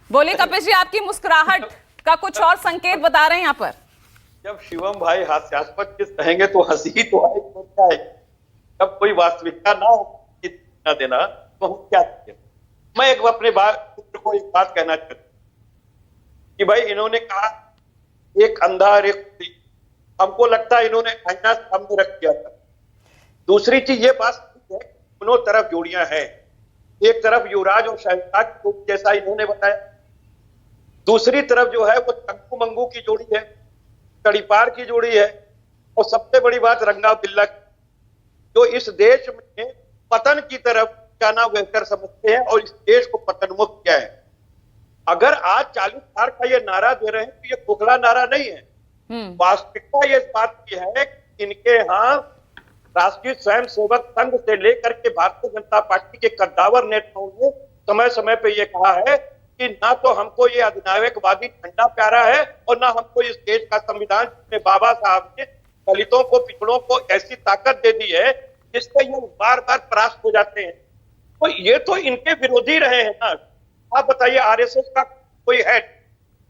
बोलिए कपिल जी, आपकी मुस्कुराहट का कुछ और संकेत बता रहे हैं यहाँ पर। जब शिवम भाई हास्यास्पद चीज कहेंगे तो हंसी ही तो आए, क्या है। जब कोई वास्तविकता ना हो ना देना तो हम क्या करें। मैं एक अपने पुत्र को एक बात कहना चाहता हूँ कि भाई इन्होंने कहा एक अंधा और एक कुंडी, हमको लगता है इन्होंने आईना सामने रख दिया था। दूसरी चीज ये बात है, दोनों तरफ जोड़ियां हैं, एक तरफ युवराज और शहजाद जैसा इन्होंने बताया, दूसरी तरफ जो है वो चंकू मंगू की जोड़ी है, कड़ीपार की जोड़ी है, और सबसे बड़ी बात रंगा बिल्ला जो इस देश में पतन की तरफ जाना बेहतर समझते हैं और इस देश को पतन मुक्त किया है। अगर आज 40 साल का ये नारा दे रहे हैं तो ये खोखला नारा नहीं है। वास्तविकता ये इस बात की है कि इनके यहाँ राष्ट्रीय स्वयंसेवक संघ से लेकर के भारतीय जनता पार्टी के कद्दावर नेताओं ने समय समय पे ये कहा है कि ना तो हमको ये अधिनायकवादी झंडा प्यारा है और ना हमको इस देश का संविधान जिसमें बाबा साहब ने दलितों को, पिछड़ों को ऐसी ताकत दे दी है जिससे ये बार बार परास्त हो जाते हैं। तो ये तो इनके विरोधी रहे हैं ना। आप बताइए, आरएसएस का कोई है,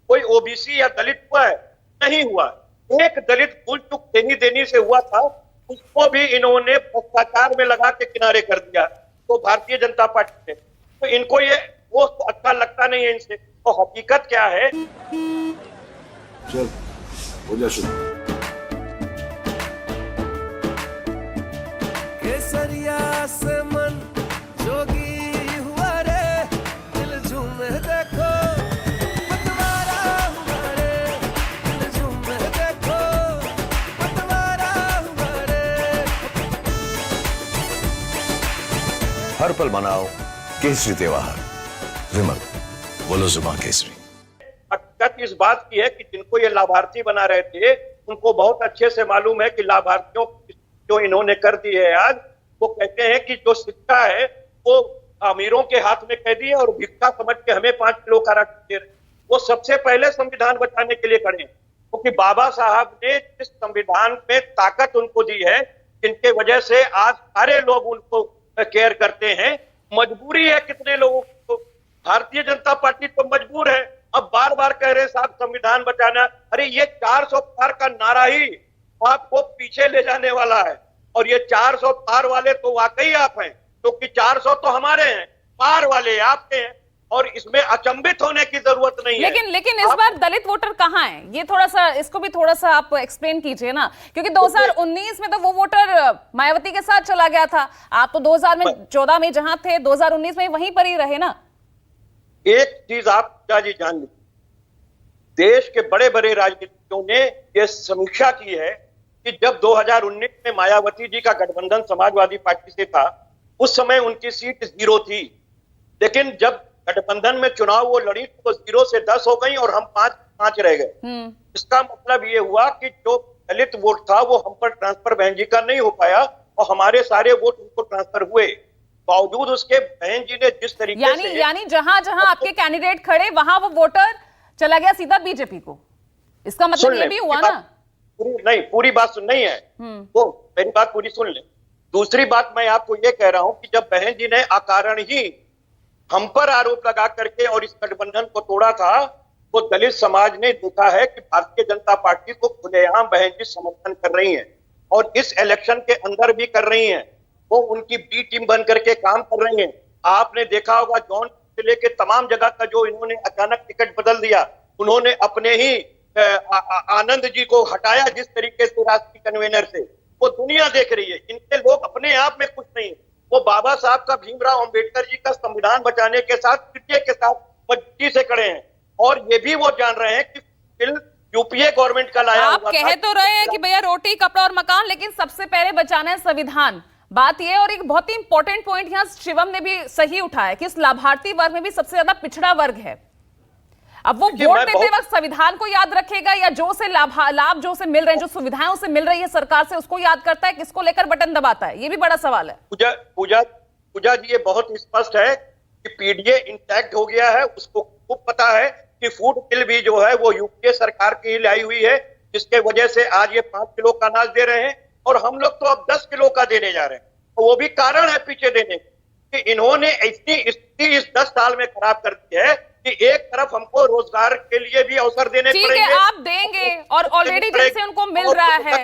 कोई ओबीसी या दलित हुआ है? नहीं हुआ। एक दलित भूल चूक देनी से हुआ था, उसको भी इन्होंने भ्रष्टाचार में लगा के किनारे कर दिया तो भारतीय जनता पार्टी ने। तो इनको ये वो अच्छा लगता नहीं है इनसे। तो हकीकत क्या है? चल हो जा शुरू। केसरिया से मन जोगी हुआ रे, दिल झूमे देखो पतवारा हुआ रे, दिल झूमे देखो पतवारा हुआ रे। हर पल मनाओ केसरी त्योहार। विमल, बोलो जुबान केसरी। हकीकत इस बात की है कि जिनको ये लाभार्थी बना रहे थे उनको बहुत अच्छे से मालूम है कि लाभार्थियों जो इन्होंने कर दी है आज, वो कहते हैं कि जो शिक्षा है वो अमीरों के हाथ में कह दी है और भिक्षा समझ के हमें 5 किलो का राशन दे रहे। वो सबसे पहले संविधान बचाने के लिए खड़े हैं क्योंकि बाबा साहब ने जिस संविधान में ताकत उनको दी है, जिनके वजह से आज सारे लोग उनको केयर करते हैं। मजबूरी है कितने लोगों को, भारतीय जनता पार्टी तो मजबूर है। अब बार बार कह रहे हैं साहब संविधान बचाना, अरे ये 400 पार का नारा ही आपको पीछे ले जाने वाला है और ये 400 पार वाले तो वाकई आप हैं, क्योंकि 400 तो हमारे हैं, पार वाले आपके हैं और इसमें अचंभित होने की जरूरत नहीं है। लेकिन इस बार दलित वोटर कहाँ हैं? ये थोड़ा सा, इसको भी थोड़ा सा आप एक्सप्लेन कीजिए ना, क्योंकि 2019 में तो वो वोटर मायावती के साथ चला गया था। आप तो 2014 में जहां थे 2019 में वहीं पर ही रहे ना। एक चीज आप जी जान लीजिए, देश के बड़े बड़े राजनीतिज्ञों ने यह समीक्षा की है कि जब 2019 में मायावती जी का गठबंधन समाजवादी पार्टी से था, उस समय उनकी सीट 0 थी, लेकिन जब गठबंधन में चुनाव वो लड़ी तो 0 से 10 हो गई और हम 5 रह गए। इसका मतलब ये हुआ कि जो दलित वोट था वो हम पर ट्रांसफर बहन जी का नहीं हो पाया और हमारे सारे वोट उनको ट्रांसफर हुए। बावजूद उसके बहन जी ने जिस तरीके से यानी जहां जहां आपके कैंडिडेट खड़े वहां वो वोटर चला गया सीधा बीजेपी को। इसका मतलब ये भी हुआ ना। पूरी बात सुन नहीं है वो, मेरी बात पूरी सुन ले। दूसरी बात मैं आपको ये कह रहा हूं कि जब बहन जी ने अकारण ही हम पर आरोप लगा करके और इस गठबंधन को तोड़ा था, तो दलित समाज ने देखा है कि भारतीय जनता पार्टी को खुलेआम बहन जी समर्थन कर रही है और इस इलेक्शन के अंदर भी कर रही है। वो उनकी बी टीम बन करके काम कर रही है। आपने देखा होगा जौनपुर से लेके तमाम जगह का जो इन्होंने अचानक टिकट बदल दिया, उन्होंने अपने ही आनंद जी को हटाया जिस तरीके से राष्ट्रीय कन्वेनर से, वो दुनिया देख रही है। इनके लोग अपने आप में कुछ नहीं, वो बाबा साहब का, भीमराव अंबेडकर जी का संविधान बचाने के साथ पीटीए के साथ मजबूती से खड़े हैं और ये भी वो जान रहे हैं कि बिल यूपीए गवर्नमेंट का लाया आप कह तो रहे हैं कि भैया रोटी कपड़ा और मकान, लेकिन सबसे पहले बचाना है संविधान। बात यह, और एक बहुत ही इंपॉर्टेंट पॉइंट यहाँ शिवम ने भी सही उठाया कि इस लाभार्थी वर्ग में भी सबसे ज्यादा पिछड़ा वर्ग है। अब वो वोट देते वक्त संविधान को याद रखेगा या जो से लाभ जो से मिल रहे हैं, जो सुविधाएं उसे मिल रही है सरकार से, उसको याद करता है, किसको लेकर बटन दबाता है? ये भी बड़ा सवाल है। पूजा जी, ये बहुत स्पष्ट है कि पीडीए इंटैक्ट हो गया है। उसको खूब पता है कि फूड बिल भी जो है वो यूपीए सरकार की लाई हुई है, जिसके वजह से आज ये 5 किलो का अनाज दे रहे हैं और हम लोग तो अब 10 किलो का देने जा रहे हैं। तो वो भी कारण है पीछे देने कि इन्होंने ऐसी स्थिति इस 10 साल में खराब कर दी है कि एक तरफ हमको रोजगार के लिए भी अवसर देने ठीक पड़ेंगे। है, आप देंगे और ऑलरेडी जैसे उनको मिल रहा है